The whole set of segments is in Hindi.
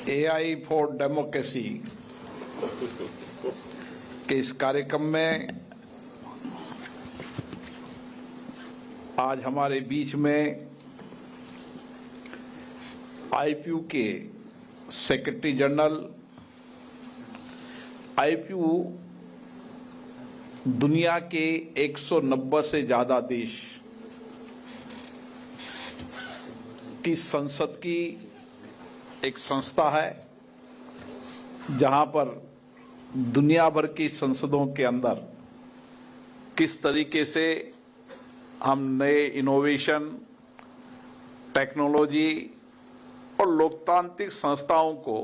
एआई फॉर डेमोक्रेसी के इस कार्यक्रम में आज हमारे बीच में आईपीयू के सेक्रेटरी जनरल, आईपीयू दुनिया के 190 से ज्यादा देश की संसद की एक संस्था है, जहां पर दुनिया भर की संसदों के अंदर किस तरीके से हम नए इनोवेशन, टेक्नोलॉजी और लोकतांत्रिक संस्थाओं को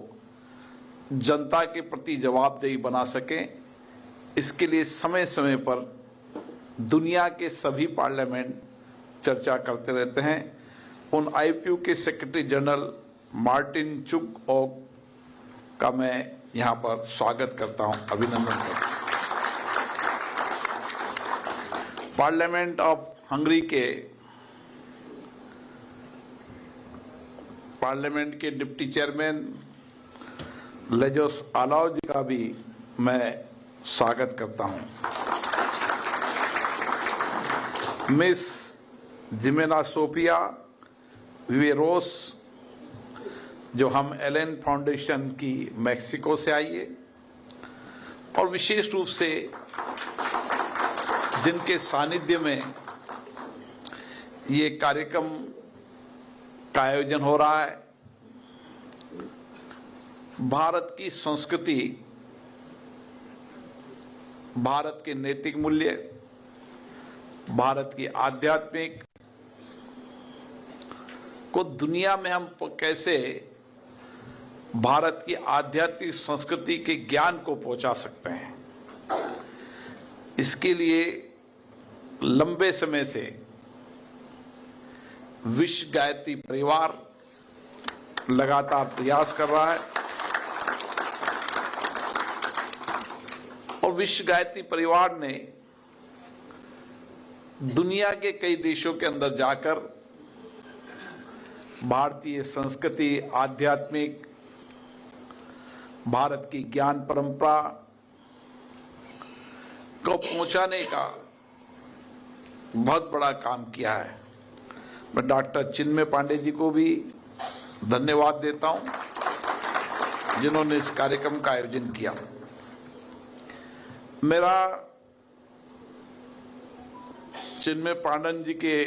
जनता के प्रति जवाबदेही बना सकें, इसके लिए समय समय पर दुनिया के सभी पार्लियामेंट चर्चा करते रहते हैं। उन आईपीयू के सेक्रेटरी जनरल मार्टिन चुकओक का मैं यहां पर स्वागत करता हूं, अभिनंदन करता हूं। पार्लियामेंट ऑफ हंगरी के पार्लियामेंट के डिप्टी चेयरमैन लेजोस आलाव जी का भी मैं स्वागत करता हूं। मिस जिमेना सोफिया विवेरोस, जो हम एलन फाउंडेशन की मैक्सिको से आई है, और विशेष रूप से जिनके सानिध्य में ये कार्यक्रम का आयोजन हो रहा है, भारत की संस्कृति, भारत के नैतिक मूल्य, भारत की आध्यात्मिक को दुनिया में हम कैसे भारत की आध्यात्मिक संस्कृति के ज्ञान को पहुंचा सकते हैं, इसके लिए लंबे समय से विश्व गायत्री परिवार लगातार प्रयास कर रहा है, और विश्व गायत्री परिवार ने दुनिया के कई देशों के अंदर जाकर भारतीय संस्कृति, आध्यात्मिक, भारत की ज्ञान परंपरा को पहुंचाने का बहुत बड़ा काम किया है। मैं डॉक्टर चिन्मय पांडे जी को भी धन्यवाद देता हूं, जिन्होंने इस कार्यक्रम का आयोजन किया। मेरा चिन्मय पांडे जी के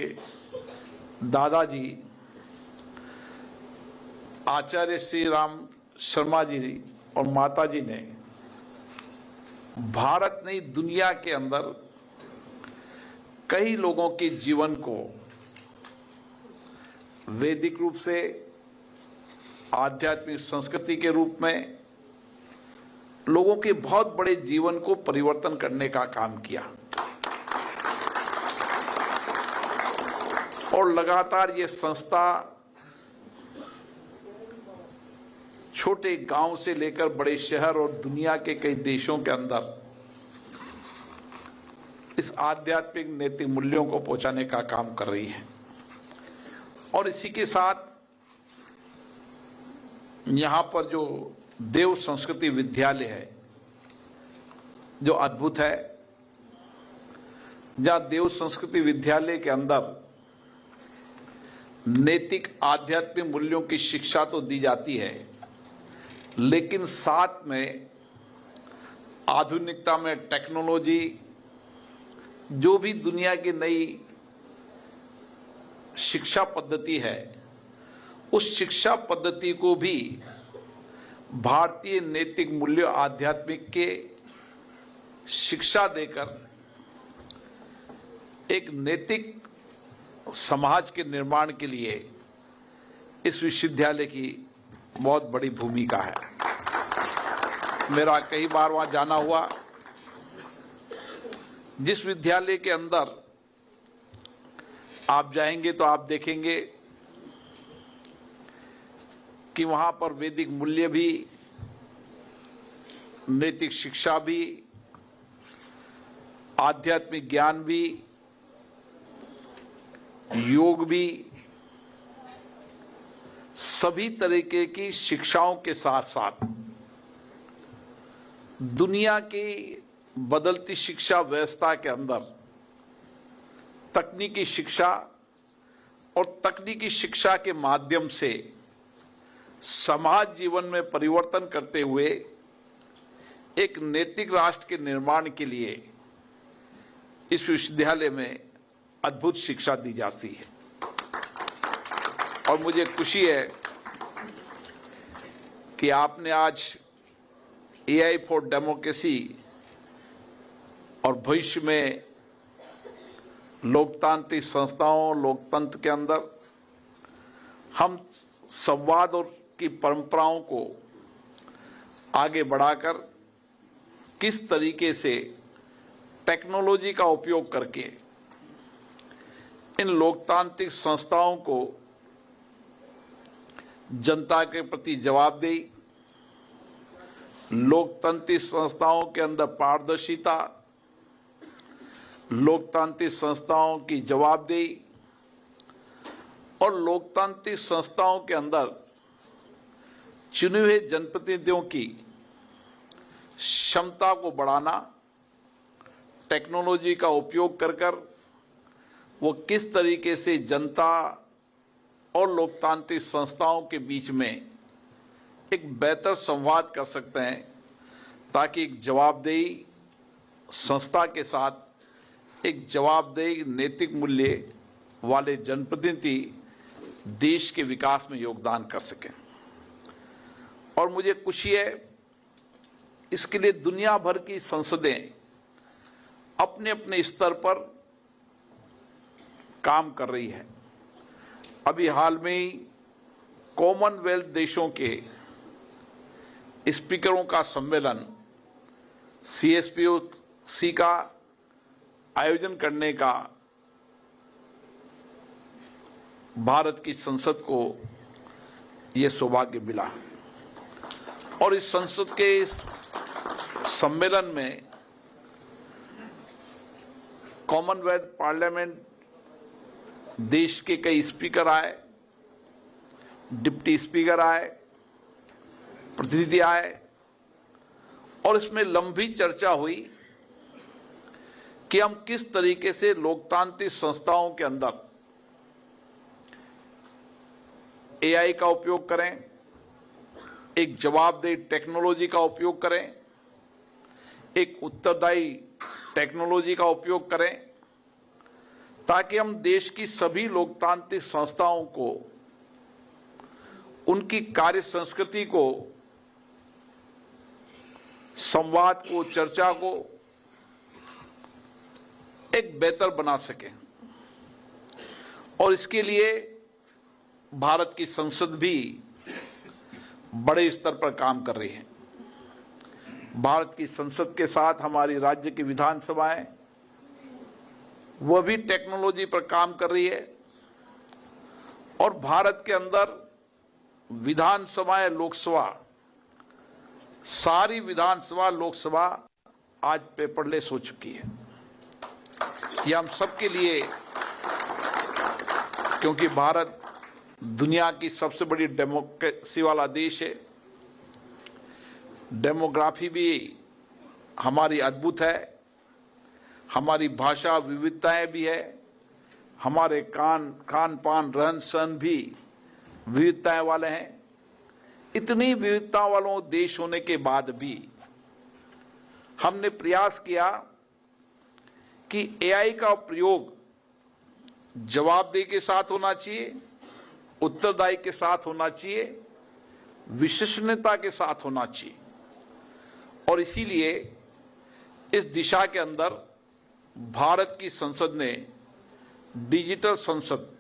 दादाजी आचार्य श्री राम शर्मा जी और माता जी ने भारत नहीं दुनिया के अंदर कई लोगों के जीवन को वैदिक रूप से, आध्यात्मिक संस्कृति के रूप में लोगों के बहुत बड़े जीवन को परिवर्तन करने का काम किया, और लगातार ये संस्था छोटे गांव से लेकर बड़े शहर और दुनिया के कई देशों के अंदर इस आध्यात्मिक नैतिक मूल्यों को पहुंचाने का काम कर रही है। और इसी के साथ यहां पर जो देव संस्कृति विद्यालय है, जो अद्भुत है, जहां देव संस्कृति विद्यालय के अंदर नैतिक आध्यात्मिक मूल्यों की शिक्षा तो दी जाती है, लेकिन साथ में आधुनिकता में टेक्नोलॉजी, जो भी दुनिया की नई शिक्षा पद्धति है, उस शिक्षा पद्धति को भी भारतीय नैतिक मूल्य, आध्यात्मिक के शिक्षा देकर एक नैतिक समाज के निर्माण के लिए इस विश्वविद्यालय की बहुत बड़ी भूमिका है। मेरा कई बार वहां जाना हुआ। जिस विद्यालय के अंदर आप जाएंगे तो आप देखेंगे कि वहां पर वैदिक मूल्य भी, नैतिक शिक्षा भी, आध्यात्मिक ज्ञान भी, योग भी, सभी तरीके की शिक्षाओं के साथ साथ दुनिया की बदलती शिक्षा व्यवस्था के अंदर तकनीकी शिक्षा और तकनीकी शिक्षा के माध्यम से समाज जीवन में परिवर्तन करते हुए एक नैतिक राष्ट्र के निर्माण के लिए इस विश्वविद्यालय में अद्भुत शिक्षा दी जाती है। और मुझे खुशी है कि आपने आज AI फॉर डेमोक्रेसी और भविष्य में लोकतांत्रिक संस्थाओं, लोकतंत्र के अंदर हम संवाद और की परंपराओं को आगे बढ़ाकर किस तरीके से टेक्नोलॉजी का उपयोग करके इन लोकतांत्रिक संस्थाओं को जनता के प्रति जवाबदेही, लोकतांत्रिक संस्थाओं के अंदर पारदर्शिता, लोकतांत्रिक संस्थाओं की जवाबदेही और लोकतांत्रिक संस्थाओं के अंदर चुने हुए जनप्रतिनिधियों की क्षमता को बढ़ाना, टेक्नोलॉजी का उपयोग कर वो किस तरीके से जनता और लोकतांत्रिक संस्थाओं के बीच में एक बेहतर संवाद कर सकते हैं, ताकि एक जवाबदेही संस्था के साथ एक जवाबदेही नैतिक मूल्य वाले जनप्रतिनिधि देश के विकास में योगदान कर सकें। और मुझे खुशी है, इसके लिए दुनिया भर की संसदें अपने अपने स्तर पर काम कर रही है। अभी हाल में ही कॉमनवेल्थ देशों के स्पीकरों का सम्मेलन CSPOC का आयोजन करने का भारत की संसद को यह सौभाग्य मिला। और इस संसद के इस सम्मेलन में कॉमनवेल्थ पार्लियामेंट देश के कई स्पीकर आए, डिप्टी स्पीकर आए, प्रतिनिधि आए और इसमें लंबी चर्चा हुई कि हम किस तरीके से लोकतांत्रिक संस्थाओं के अंदर AI का उपयोग करें, एक जवाबदेही टेक्नोलॉजी का उपयोग करें, एक उत्तरदायी टेक्नोलॉजी का उपयोग करें, ताकि हम देश की सभी लोकतांत्रिक संस्थाओं को, उनकी कार्य संस्कृति को, संवाद को, चर्चा को एक बेहतर बना सकें। और इसके लिए भारत की संसद भी बड़े स्तर पर काम कर रही है। भारत की संसद के साथ हमारी राज्य की विधानसभाएं वह भी टेक्नोलॉजी पर काम कर रही है। और भारत के अंदर विधानसभाएं, लोकसभा, सारी विधानसभा, लोकसभा आज पेपरलेस हो चुकी है। यह हम सबके लिए, क्योंकि भारत दुनिया की सबसे बड़ी डेमोक्रेसी वाला देश है, डेमोग्राफी भी हमारी अद्भुत है, हमारी भाषा विविधताएं भी है, हमारे खान पान, रहन सहन भी विविधताएं वाले हैं। इतनी विविधता वालों देश होने के बाद भी हमने प्रयास किया कि AI का प्रयोग जवाबदेही के साथ होना चाहिए, उत्तरदायी के साथ होना चाहिए, विश्वसनीयता के साथ होना चाहिए। और इसीलिए इस दिशा के अंदर भारत की संसद ने डिजिटल संसद,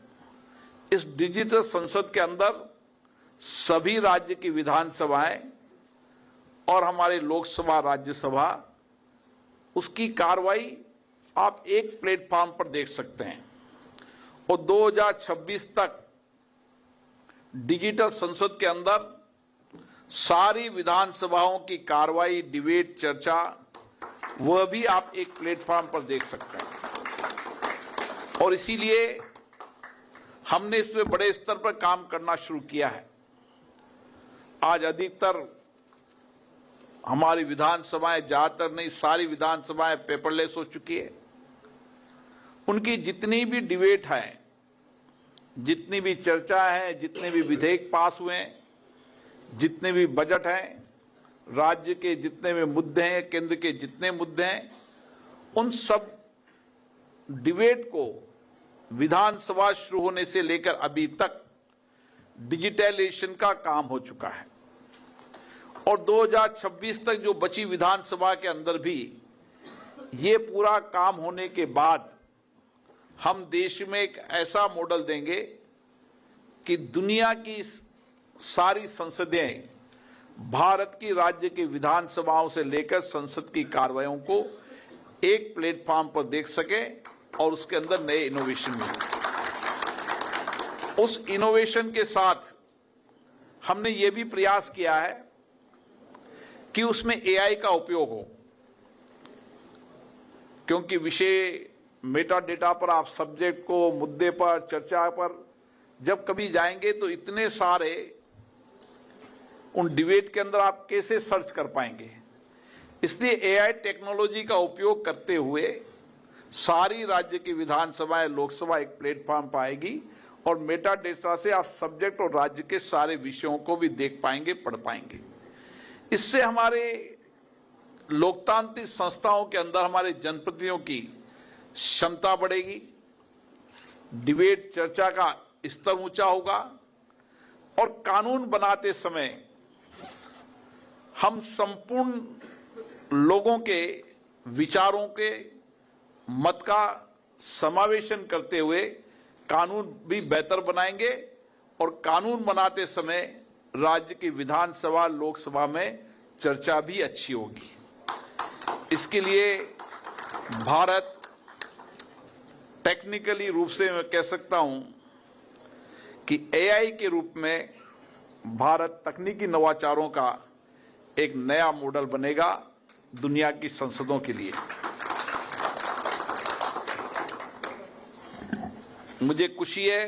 इस डिजिटल संसद के अंदर सभी राज्य की विधानसभाएं और हमारे लोकसभा, राज्यसभा, उसकी कार्रवाई आप एक प्लेटफॉर्म पर देख सकते हैं। और 2026 तक डिजिटल संसद के अंदर सारी विधानसभाओं की कार्रवाई, डिबेट, चर्चा, वह भी आप एक प्लेटफॉर्म पर देख सकते हैं। और इसीलिए हमने इसमें बड़े स्तर पर काम करना शुरू किया है। आज अधिकतर हमारी विधानसभाएं, ज्यादातर नहीं सारी विधानसभाएं पेपरलेस हो चुकी है। उनकी जितनी भी डिबेट है, जितनी भी चर्चा है, जितने भी विधेयक पास हुए हैं, जितने भी बजट हैं, राज्य के जितने भी मुद्दे हैं, केंद्र के जितने मुद्दे हैं, उन सब डिबेट को विधानसभा शुरू होने से लेकर अभी तक डिजिटलाइजेशन का काम हो चुका है। और 2026 तक जो बची विधानसभा के अंदर भी ये पूरा काम होने के बाद हम देश में एक ऐसा मॉडल देंगे कि दुनिया की सारी संसदें भारत की राज्य की विधानसभाओं से लेकर संसद की कार्रवाइयों को एक प्लेटफॉर्म पर देख सके और उसके अंदर नए इनोवेशन मिले। उस इनोवेशन के साथ हमने ये भी प्रयास किया है कि उसमें एआई का उपयोग हो, क्योंकि विषय मेटा डेटा पर आप सब्जेक्ट को, मुद्दे पर, चर्चा पर जब कभी जाएंगे तो इतने सारे उन डिबेट के अंदर आप कैसे सर्च कर पाएंगे। इसलिए एआई टेक्नोलॉजी का उपयोग करते हुए सारी राज्य की विधानसभाएं, लोकसभा एक प्लेटफॉर्म पर आएगी और मेटा डेटा से आप सब्जेक्ट और राज्य के सारे विषयों को भी देख पाएंगे, पढ़ पाएंगे। इससे हमारे लोकतांत्रिक संस्थाओं के अंदर हमारे जनप्रतिनिधियों की क्षमता बढ़ेगी, डिबेट चर्चा का स्तर ऊंचा होगा और कानून बनाते समय हम संपूर्ण लोगों के विचारों के मत का समावेशन करते हुए कानून भी बेहतर बनाएंगे और कानून बनाते समय राज्य की विधानसभा, लोकसभा में चर्चा भी अच्छी होगी। इसके लिए भारत टेक्निकली रूप से मैं कह सकता हूं कि एआई के रूप में भारत तकनीकी नवाचारों का एक नया मॉडल बनेगा दुनिया की संसदों के लिए। मुझे खुशी है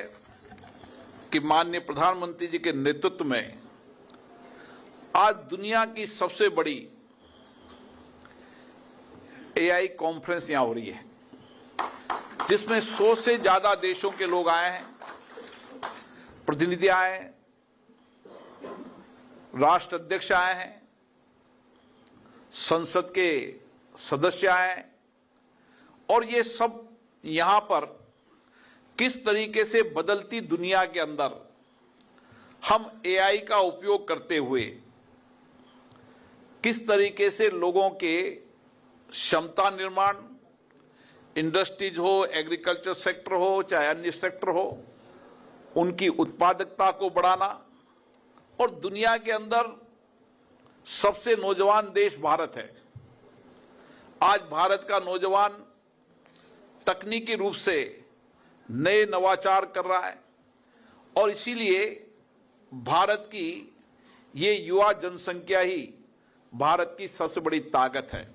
कि माननीय प्रधानमंत्री जी के नेतृत्व में आज दुनिया की सबसे बड़ी एआई कॉन्फ्रेंस यहां हो रही है, जिसमें 100 से ज्यादा देशों के लोग आए हैं, प्रतिनिधि आए हैं, राष्ट्र अध्यक्ष आए हैं, संसद के सदस्य आए हैं और ये सब यहां पर किस तरीके से बदलती दुनिया के अंदर हम एआई का उपयोग करते हुए किस तरीके से लोगों के क्षमता निर्माण, इंडस्ट्रीज हो, एग्रीकल्चर सेक्टर हो, चाहे अन्य सेक्टर हो, उनकी उत्पादकता को बढ़ाना और दुनिया के अंदर सबसे नौजवान देश भारत है। आज भारत का नौजवान तकनीकी रूप से नए नवाचार कर रहा है और इसीलिए भारत की ये युवा जनसंख्या ही भारत की सबसे बड़ी ताकत है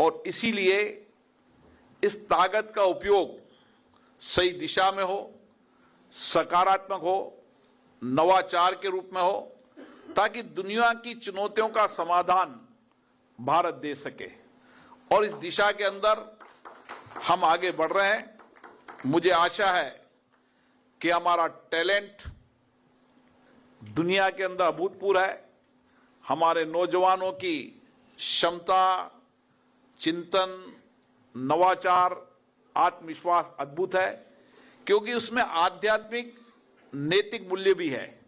और इसीलिए इस ताकत का उपयोग सही दिशा में हो, सकारात्मक हो, नवाचार के रूप में हो, ताकि दुनिया की चुनौतियों का समाधान भारत दे सके और इस दिशा के अंदर हम आगे बढ़ रहे हैं। मुझे आशा है कि हमारा टैलेंट दुनिया के अंदर अभूतपूर्व है, हमारे नौजवानों की क्षमता, चिंतन, नवाचार, आत्मविश्वास अद्भुत है, क्योंकि उसमें आध्यात्मिक नैतिक मूल्य भी है।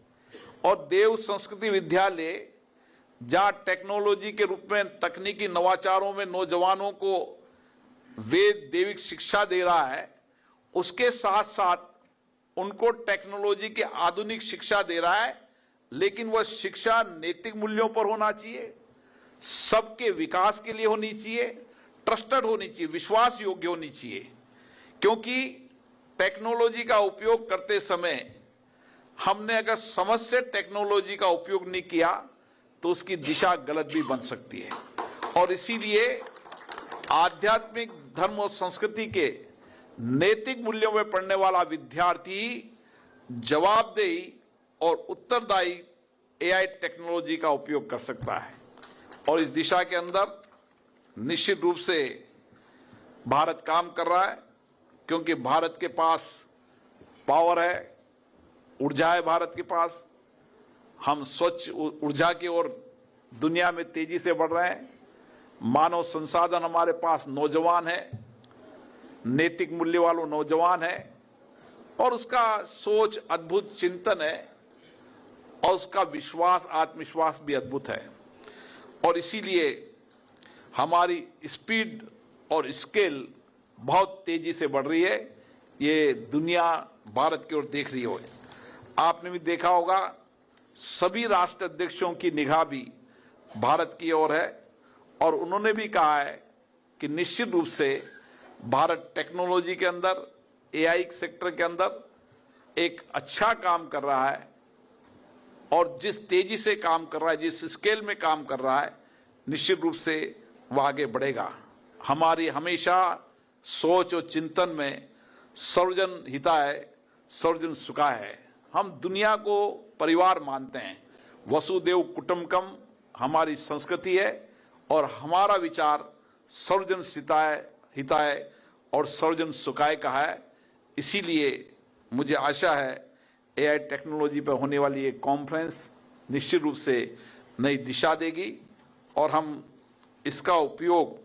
और देव संस्कृति विद्यालय जहां टेक्नोलॉजी के रूप में तकनीकी नवाचारों में नौजवानों को वेद देविक शिक्षा दे रहा है, उसके साथ साथ उनको टेक्नोलॉजी की आधुनिक शिक्षा दे रहा है, लेकिन वह शिक्षा नैतिक मूल्यों पर होना चाहिए, सबके विकास के लिए होनी चाहिए, ट्रस्टेड होनी चाहिए, विश्वास योग्य होनी चाहिए। क्योंकि टेक्नोलॉजी का उपयोग करते समय हमने अगर समझ से टेक्नोलॉजी का उपयोग नहीं किया तो उसकी दिशा गलत भी बन सकती है। और इसीलिए आध्यात्मिक धर्म और संस्कृति के नैतिक मूल्यों में पढ़ने वाला विद्यार्थी जवाबदेही और उत्तरदायी एआई टेक्नोलॉजी का उपयोग कर सकता है। और इस दिशा के अंदर निश्चित रूप से भारत काम कर रहा है, क्योंकि भारत के पास पावर है, ऊर्जा है भारत के पास। हम स्वच्छ ऊर्जा की ओर दुनिया में तेजी से बढ़ रहे हैं। मानव संसाधन हमारे पास नौजवान है, नैतिक मूल्य वालों नौजवान है, और उसका सोच अद्भुत चिंतन है, और उसका विश्वास आत्मविश्वास भी अद्भुत है। और इसीलिए हमारी स्पीड और स्केल बहुत तेजी से बढ़ रही है। ये दुनिया भारत की ओर देख रही है। आपने भी देखा होगा, सभी राष्ट्र अध्यक्षों की निगाह भी भारत की ओर है, और उन्होंने भी कहा है कि निश्चित रूप से भारत टेक्नोलॉजी के अंदर, एआई सेक्टर के अंदर एक अच्छा काम कर रहा है, और जिस तेजी से काम कर रहा है, जिस स्केल में काम कर रहा है, निश्चित रूप से वह आगे बढ़ेगा। हमारी हमेशा सोच और चिंतन में सर्वजन हिताय सर्वजन सुखाय है। हम दुनिया को परिवार मानते हैं। वसुदेव कुटुंबकम हमारी संस्कृति है, और हमारा विचार सर्वजन हिताय और सर्वजन सुखाय का है। इसीलिए मुझे आशा है एआई टेक्नोलॉजी पर होने वाली ये कॉन्फ्रेंस निश्चित रूप से नई दिशा देगी, और हम इसका उपयोग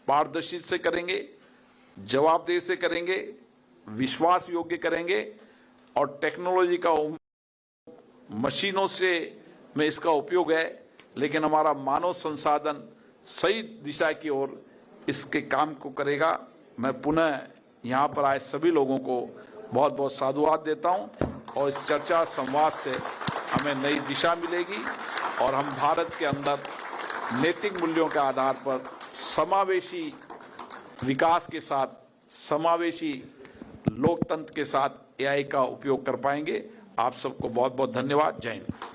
पारदर्शी से करेंगे, जवाबदेही से करेंगे, विश्वास योग्य करेंगे, और टेक्नोलॉजी का मशीनों से में इसका उपयोग है, लेकिन हमारा मानव संसाधन सही दिशा की ओर इसके काम को करेगा। मैं पुनः यहाँ पर आए सभी लोगों को बहुत बहुत साधुवाद देता हूँ, और इस चर्चा संवाद से हमें नई दिशा मिलेगी, और हम भारत के अंदर नैतिक मूल्यों के आधार पर समावेशी विकास के साथ, समावेशी लोकतंत्र के साथ एआई का उपयोग कर पाएंगे। आप सबको बहुत बहुत धन्यवाद। जय हिंद।